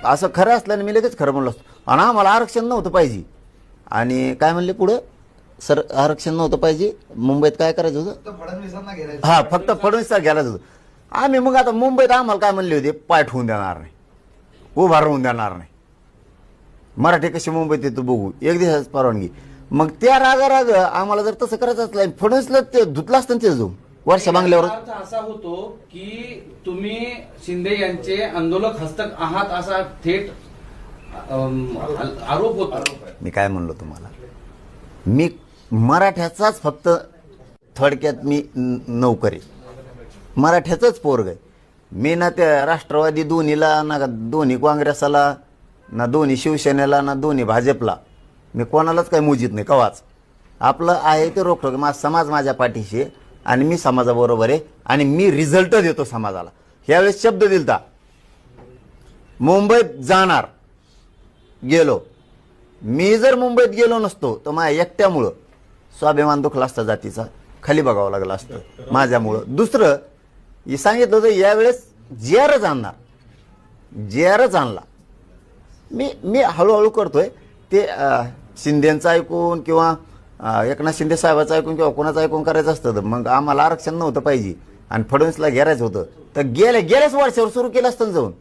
असं खरं असल्याने मी लगेच खरं म्हणलो असतो. आणि आम्हाला आरक्षण नव्हतं पाहिजे. आणि काय म्हणले पुढं, सर आरक्षण नव्हतं पाहिजे, मुंबईत काय करायचं होतं, फडणवीसांना घ्यायचं. हा फक्त फडणवीसला घ्यायलाच होतं. आम्ही मग आता मुंबईत आम्हाला काय म्हणले होते, पाय ठेवून देणार नाही, उभा राहून देणार नाही, मराठी कशी मुंबईत येतो बघू, एक दिवसाच परवानगी. मग त्या राग आम्हाला जर तसं करायचं असलं, फडणवीसला ते धुतलं असतं ना ते जाऊन वर्षा बांगल्यावर. अर्थ असा होतो की तुम्ही शिंदे यांचे आंदोलक हस्तक आहात असा थेट आरोप होतो. मी काय म्हणलो तुम्हाला, मी मराठ्याचाच फक्त थोडक्यात मी नोकरी, मराठ्याचंच पोरग आहे मी. ना त्या राष्ट्रवादी दोन्हीला, ना दोन्ही काँग्रेसाला, ना दोन्ही शिवसेनेला, ना दोन्ही भाजपला मी कोणालाच काही मुजीत नाही कवाच. आपलं आहे ते रोखोक, माझा समाज माझ्या पाठीशी आहे आणि मी समाजाबरोबर आहे आणि मी रिझल्ट देतो समाजाला. ह्यावेळेस शब्द दिलता, मुंबईत जाणार, गेलो. मी जर मुंबईत गेलो नसतो तर माझ्या एकट्यामुळं स्वाभिमान दुखला असता, जातीचा खाली बघावं लागलं असतं माझ्यामुळं. दुसरं हे सांगितलं होतं, यावेळेस जेआरच आणणार, जेआरच आणला. मी हळूहळू करतोय ते. शिंदेचं ऐकून किंवा एकनाथ शिंदे साहेबाचं ऐकून किंवा कोणाचं ऐकून करायचं असतं तर मग आम्हाला आरक्षण नव्हतं पाहिजे आणि फडणवीसला घेरायचं होतं तर गेल्याच वर्षावर सुरू केलं असतं जाऊन.